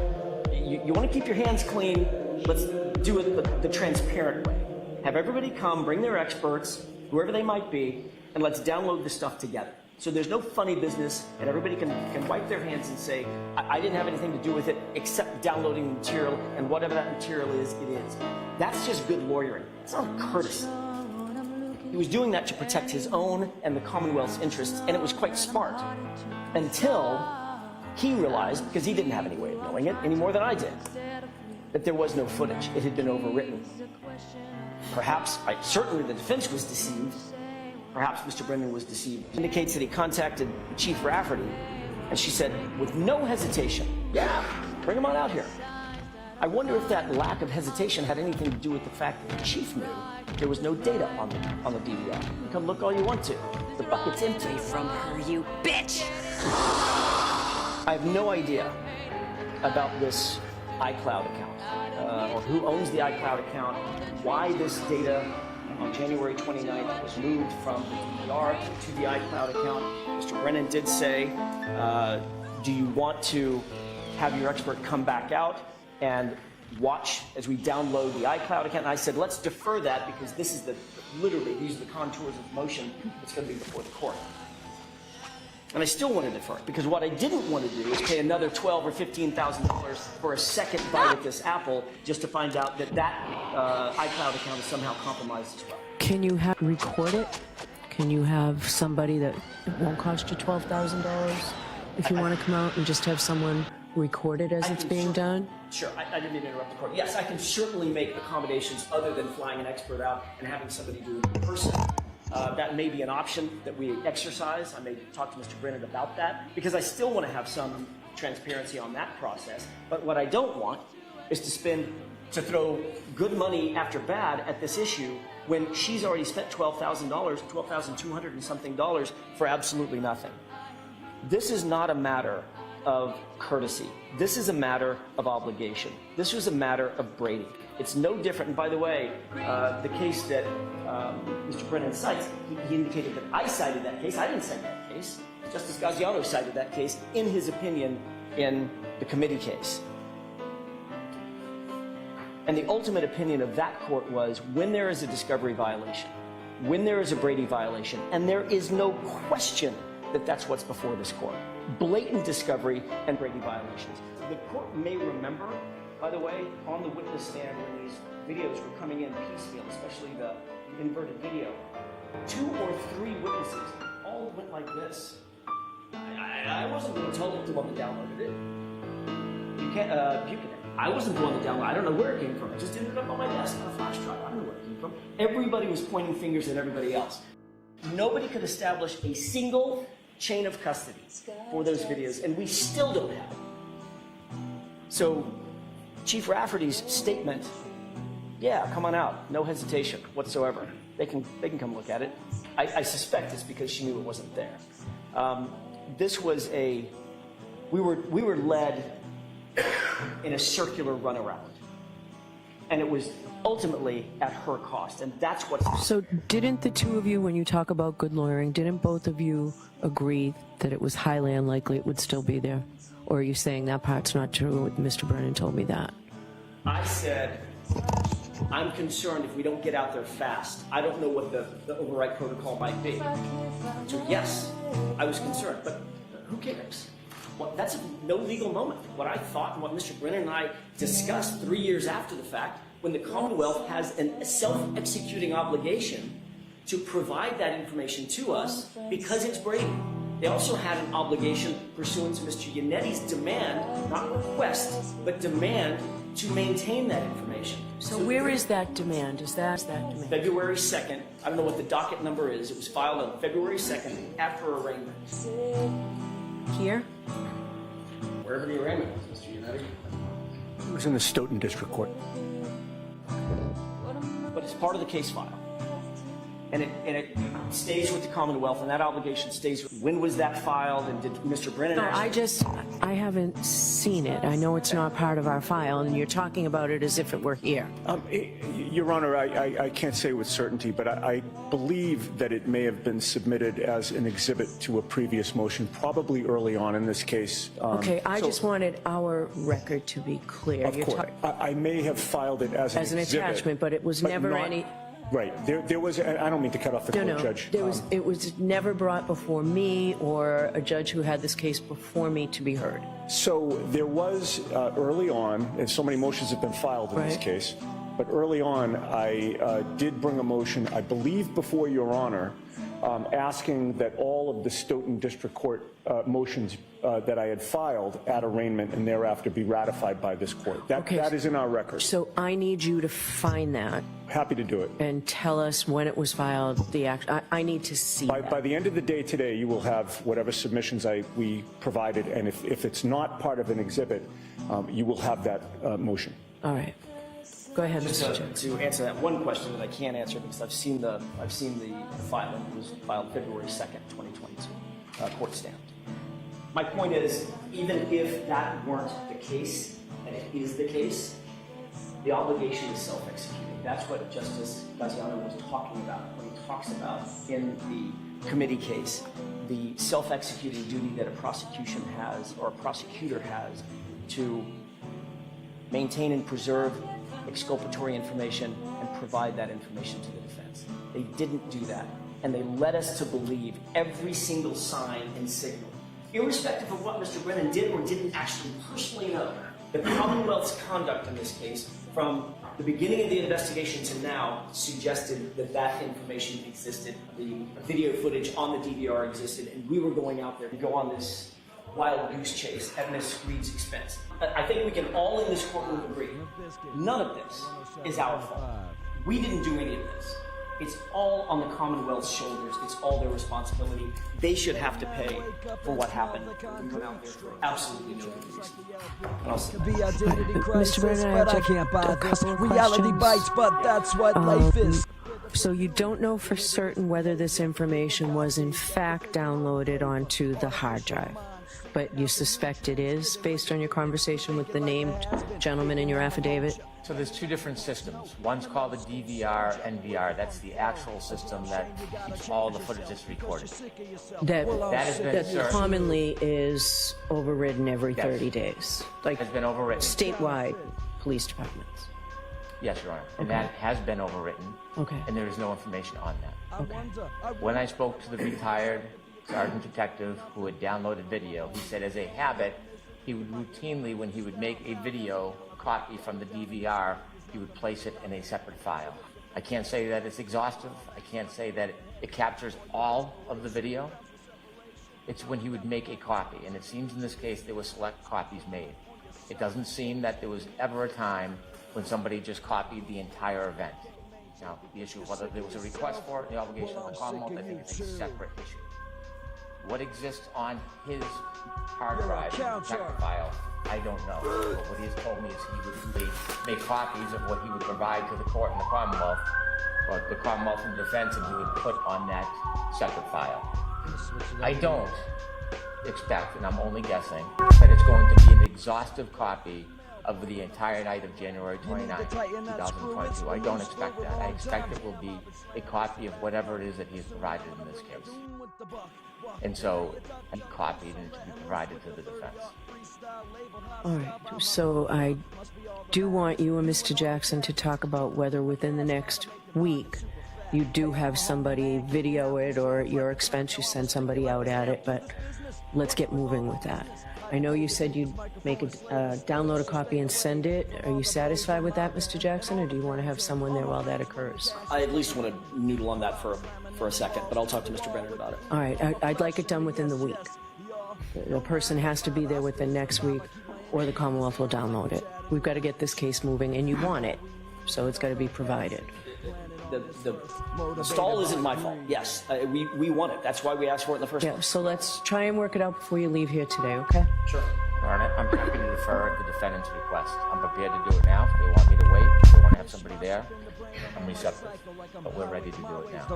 You want to keep your hands clean, let's do it the transparent way. Have everybody come, bring their experts, whoever they might be, and let's download the stuff together. So there's no funny business, and everybody can wipe their hands and say, I didn't have anything to do with it except downloading the material, and whatever that material is, it is. That's just good lawyering. It's not a courtesy. He was doing that to protect his own and the Commonwealth's interests, and it was quite smart. Until he realized, because he didn't have any way of knowing it any more than I did, that there was no footage. It had been overwritten. Perhaps, certainly the defense was deceived. Perhaps Mr. Brennan was deceived. It indicates that he contacted Chief Rafferty, and she said, with no hesitation, yeah, bring him on out here. I wonder if that lack of hesitation had anything to do with the fact that the chief knew there was no data on the DVR. You can look all you want to. The bucket's empty.
From her, you bitch!
I have no idea about this iCloud account, or who owns the iCloud account, why this data on January 29th was moved from the DVR to the iCloud account. Mr. Brennan did say, do you want to have your expert come back out and watch as we download the iCloud account? And I said, let's defer that because this is literally, these are the contours of motion that's going to be before the court. And I still want to defer it because what I didn't want to do is pay another $12,000 or $15,000 for a second bite at this apple just to find out that iCloud account is somehow compromised as well.
Can you record it? Can you have somebody that won't cost you $12,000 if you want to come out and just have someone record it as it's being done?
Sure, I didn't mean to interrupt the court. Yes, I can certainly make accommodations other than flying an expert out and having somebody do it in person. That may be an option that we exercise. I may talk to Mr. Brennan about that because I still want to have some transparency on that process. But what I don't want is to throw good money after bad at this issue when she's already spent $12,000, $12,200 and something dollars for absolutely nothing. This is not a matter of courtesy. This is a matter of obligation. This was a matter of Brady. It's no different. And by the way, the case that Mr. Brennan cites, he indicated that I cited that case. I didn't cite that case. Mr. Justice Gaziano cited that case in his opinion in the committee case. And the ultimate opinion of that court was when there is a discovery violation, when there is a Brady violation, and there is no question that that's what's before this court. Blatant discovery and Brady violations. The court may remember, by the way, on the witness stand when these videos were coming in piecemeal, especially the inverted video, 2 or 3 witnesses all went like this. I wasn't the one that downloaded it. Buchanan. I wasn't the one that downloaded it. I don't know where it came from. It just ended up on my desk on a flash drive. I don't know where it came from. Everybody was pointing fingers at everybody else. Nobody could establish a single chain of custody for those videos, and we still don't have it. So Chief Rafferty's statement, yeah, come on out, no hesitation whatsoever. They can come look at it. I suspect it's because she knew it wasn't there. This was we were led in a circular runaround, and it was ultimately at her cost, and that's what.
So didn't the two of you, when you talk about good lawyering, didn't both of you agree that it was highly unlikely it would still be there? Or are you saying that part's not true? Mr. Brennan told me that.
I said, I'm concerned if we don't get out there fast. I don't know what the override protocol might be. So yes, I was concerned, but who cares? Well, that's no legal moment. What I thought and what Mr. Brennan and I discussed 3 years after the fact, when the Commonwealth has a self-executing obligation to provide that information to us because it's Brady. They also had an obligation pursuant to Mr. Yannetti's demand, not request, but demand to maintain that information.
So where is that demand? Is that demand?
February 2nd. I don't know what the docket number is. It was filed on February 2nd after arraignment.
Here?
Wherever the arraignment was, Mr. Yannetti.
It was in the Stoughton District Court.
But it's part of the case file. And it stays with the Commonwealth, and that obligation stays with. When was that filed, and did Mr. Brennan
I haven't seen it. I know it's not part of our file, and you're talking about it as if it were here.
Your Honor, I can't say with certainty, but I believe that it may have been submitted as an exhibit to a previous motion, probably early on in this case.
Okay, I just wanted our record to be clear.
Of course. I may have filed it as an exhibit.
Attachment, but it was never any...
Right. There was, I don't mean to cut off the court, Judge.
It was never brought before me or a judge who had this case before me to be heard.
So there was early on, and so many motions have been filed in this case, but early on I did bring a motion, I believe before Your Honor, asking that all of the Stoughton District Court motions that I had filed at arraignment and thereafter be ratified by this court. That is in our record.
So I need you to find that.
Happy to do it.
And tell us when it was filed, the act. I need to see that.
By the end of the day today, you will have whatever submissions we provided, and if it's not part of an exhibit, you will have that motion.
All right. Go ahead,
Just
Mr. Chair.
to answer that one question that I can't answer because I've seen the filing. It was filed February 2nd, 2022, court stamped. My point is, even if that weren't the case, and it is the case, the obligation is self-executing. That's what Justice Gaziano was talking about when he talks about in the committee case, the self-executing duty that a prosecution has or a prosecutor has to maintain and preserve exculpatory information and provide that information to the defense. They didn't do that, and they led us to believe every single sign and signal, irrespective of what Mr. Brennan did or didn't actually personally know. The Commonwealth's conduct in this case, from the beginning of the investigation to now, suggested that that information existed. The video footage on the DVR existed, and we were going out there to go on this wild goose chase at Ms. Reed's expense. I think we can all in this courtroom agree, none of this is our fault. We didn't do any of this. It's all on the Commonwealth's shoulders. It's all their responsibility. They should have to pay for what happened. We come out there for absolutely no reason.
Mr. Brennan, I have a couple of reality bites, but that's what life is. So you don't know for certain whether this information was in fact downloaded onto the hard drive? but you suspect it is based on your conversation with the named gentleman in your affidavit?
So there's two different systems. One's called the DVR NVR. That's the actual system that keeps all the footage that's recorded.
That
has been
commonly is overridden every 30 days. Like
has been overwritten.
Statewide police departments.
Yes, Your Honor. And that has been overwritten.
Okay.
And there is no information on that.
Okay.
When I spoke to the retired sergeant detective who had downloaded video, he said as a habit, he would routinely, when he would make a video copy from the DVR, he would place it in a separate file. I can't say that it's exhaustive. I can't say that it captures all of the video. It's when he would make a copy, and it seems in this case there were select copies made. It doesn't seem that there was ever a time when somebody just copied the entire event. Now, the issue of whether there was a request for it, the obligation of the Commonwealth, I think it's a separate issue. What exists on his hard drive, detective file, I don't know. But what he's told me is he would make copies of what he would provide to the court in the Commonwealth, or the Commonwealth and defense, and he would put on that separate file. I don't expect, and I'm only guessing, that it's going to be an exhaustive copy of the entire night of January 29, 2022. I don't expect that. I expect it will be a copy of whatever it is that he has provided in this case. And so he copied and to be provided to the defense.
All right, so I do want you and Mr. Jackson to talk about whether within the next week you do have somebody video it, or at your expense you send somebody out at it, but let's get moving with that. I know you said you'd make a download a copy and send it. Are you satisfied with that, Mr. Jackson, or do you want to have someone there while that occurs?
I at least want to noodle on that for a second, but I'll talk to Mr. Brennan about it.
All right, I'd like it done within the week. The person has to be there within next week, or the Commonwealth will download it. We've got to get this case moving, and you want it, so it's got to be provided.
The stall isn't my fault. Yes, we want it. That's why we asked for it in the first place.
So let's try and work it out before you leave here today, okay?
Sure.
Your Honor, I'm happy to defer the defendant's request. I'm prepared to do it now. If they want me to wait, if they want to have somebody there, I'm receptive. But we're ready to do it now.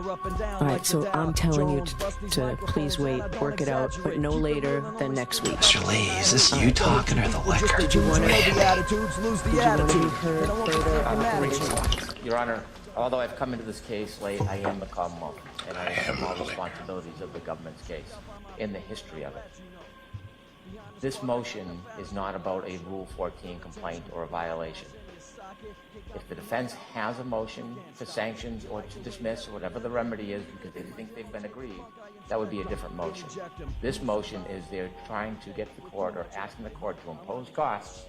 All right, so I'm telling you to please wait, work it out, but no later than next week.
Mr. Lee, is this you talking or the liquor?
Did you want to leave her further?
Your Honor, although I've come into this case late, I am the Commonwealth, and I have all responsibilities of the government's case in the history of it. This motion is not about a Rule 14 complaint or a violation. If the defense has a motion for sanctions or to dismiss or whatever the remedy is because they think they've been aggrieved, that would be a different motion. This motion is they're trying to get the court or asking the court to impose costs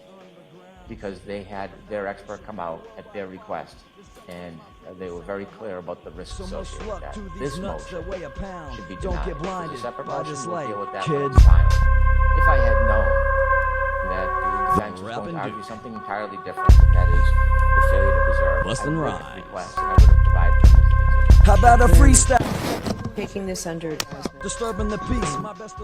because they had their expert come out at their request, and they were very clear about the risks associated with that. This motion should be denied. It's a separate motion. We'll deal with that when it's final. If I had known that the defense was going to argue something entirely different, and that is the failure to preserve, I would have requested and I would have provided them with an exhibit.
How about a freestyle?
Taking this under advisement.
Disturbing the peace.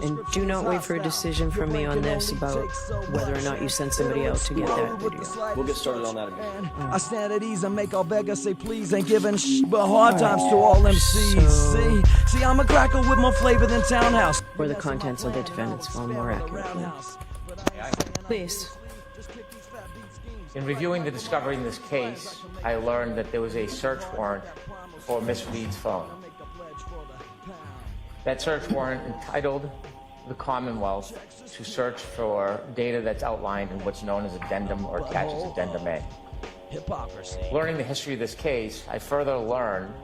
And do not wait for a decision from me on this about whether or not you send somebody out to get that video.
We'll get started on that immediately.
I stand at ease and make all beggars say please. Ain't giving but hard times to all MCs. See, I'm a cracker with more flavor than Townhouse.
Or the contents of the defendant's phone more accurately. Please.
In reviewing the discovery in this case, I learned that there was a search warrant for Miss Reed's phone. That search warrant entitled the Commonwealth to search for data that's outlined in what's known as addendum or attaches addendum A. Learning the history of this case, I further learned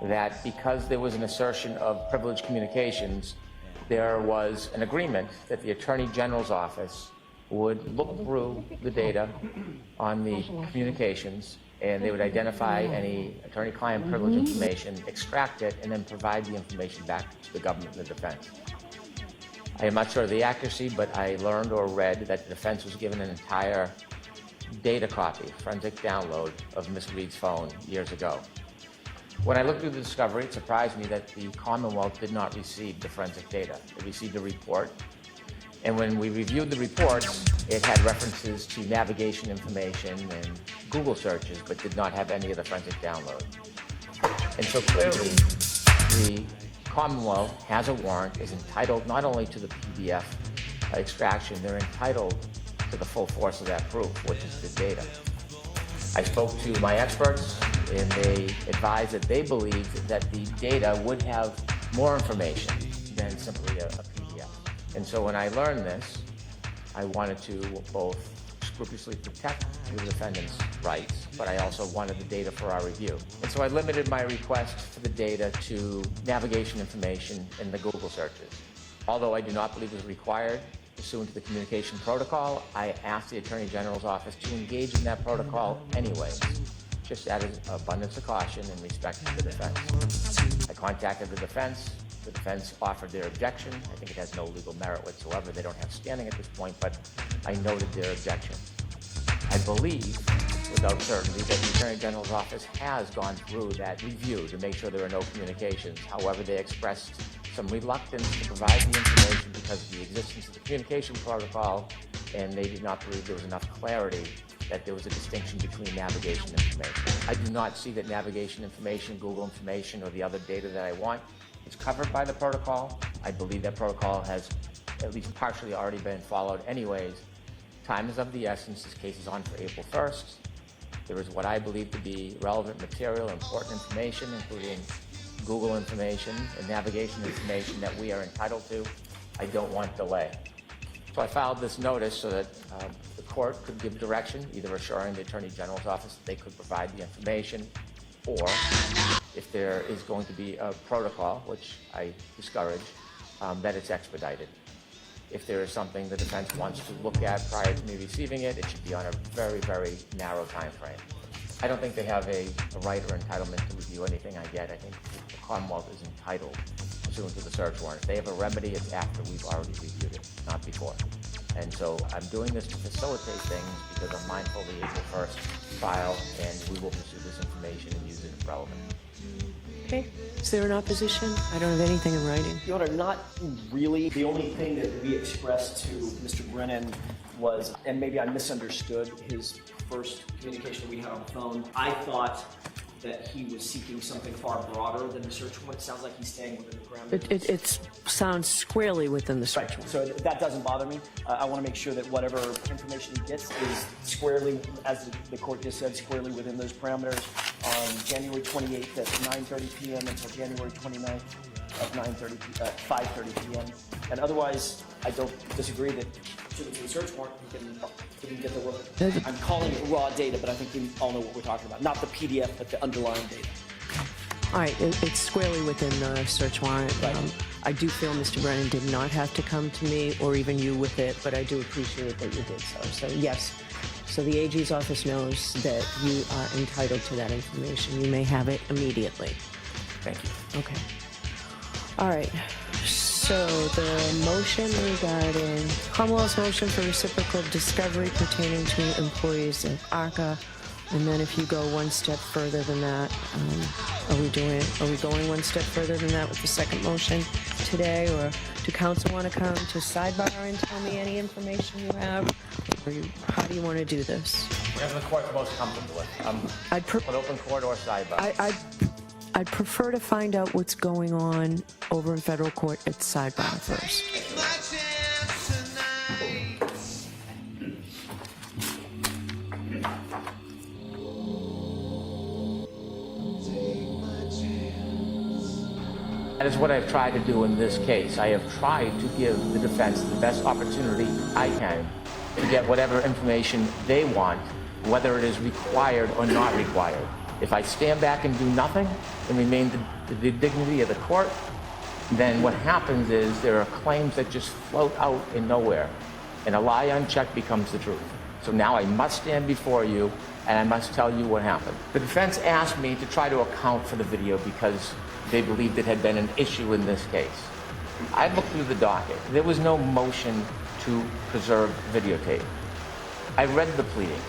that because there was an assertion of privileged communications, there was an agreement that the Attorney General's office would look through the data on the communications, and they would identify any attorney-client privilege information, extract it, and then provide the information back to the government and the defense. I am not sure of the accuracy, but I learned or read that the defense was given an entire data copy, forensic download of Ms. Reed's phone years ago. When I looked through the discovery, it surprised me that the Commonwealth did not receive the forensic data. It received a report, and when we reviewed the reports, it had references to navigation information and Google searches, but did not have any of the forensic download. And so clearly, the Commonwealth has a warrant, is entitled not only to the PDF extraction, they're entitled to the full force of that proof, which is the data. I spoke to my experts, and they advised that they believed that the data would have more information than simply a PDF. And so when I learned this, I wanted to both scrupulously protect the defendant's rights, but I also wanted the data for our review. And so I limited my request for the data to navigation information in the Google searches. Although I do not believe it is required pursuant to the communication protocol, I asked the Attorney General's office to engage in that protocol anyways, just out of abundance of caution and respect to the defense. I contacted the defense. The defense offered their objection. I think it has no legal merit whatsoever. They don't have standing at this point, but I noted their objection. I believe, without certainty, that the Attorney General's office has gone through that review to make sure there are no communications. However, they expressed some reluctance to provide the information because of the existence of the communication protocol, and they did not believe there was enough clarity that there was a distinction between navigation information. I do not see that navigation information, Google information, or the other data that I want is covered by the protocol. I believe that protocol has at least partially already been followed anyways. Time is of the essence. This case is on for April 1st. There is what I believe to be relevant material, important information, including Google information and navigation information that we are entitled to. I don't want delay. So I filed this notice so that the court could give direction, either assuring the Attorney General's office that they could provide the information, or if there is going to be a protocol, which I discourage, that it's expedited. If there is something the defense wants to look at prior to me receiving it, it should be on a very, very narrow time frame. I don't think they have a right or entitlement to review anything I get. I think the Commonwealth is entitled pursuant to the search warrant. If they have a remedy, it's after we've already reviewed it, not before. And so I'm doing this to facilitate things because I'm mindful of the April 1st file, and we will pursue this information and use it if relevant.
Okay. Is there an opposition? I don't have anything in writing.
Your Honor, not really. The only thing that we expressed to Mr. Brennan was, and maybe I misunderstood his first communication we had on the phone. I thought that he was seeking something far broader than the search warrant. It sounds like he's staying within the parameters.
It sounds squarely within the search warrant.
So that doesn't bother me. I want to make sure that whatever information he gets is squarely, as the court just said, squarely within those parameters. On January 28th at 9:30 p.m. until January 29th at 5:30 p.m. And otherwise, I don't disagree that to the search warrant, he can get the work. I'm calling it raw data, but I think we all know what we're talking about. Not the PDF, but the underlying data.
All right, it's squarely within the search warrant.
Right.
I do feel Mr. Brennan did not have to come to me or even you with it, but I do appreciate that you did so. So yes, so the AG's office knows that you are entitled to that information. You may have it immediately.
Thank you.
Okay. All right. So the motion regarding Commonwealth's motion for reciprocal discovery pertaining to employees of ARCA, and then if you go one step further than that, are we going one step further than that with the second motion today, or do counsel want to come to sidebar and tell me any information you have, or how do you want to do this?
Whatever the court's most comfortable with. An open court or sidebar.
I'd prefer to find out what's going on over in federal court at sidebar first.
That is what I've tried to do in this case. I have tried to give the defense the best opportunity I can to get whatever information they want, whether it is required or not required. If I stand back and do nothing and remain the dignity of the court, then what happens is there are claims that just float out in nowhere, and a lie unchecked becomes the truth. So now I must stand before you, and I must tell you what happened. The defense asked me to try to account for the video because they believed it had been an issue in this case. I looked through the docket. There was no motion to preserve videotape. I read the pleadings.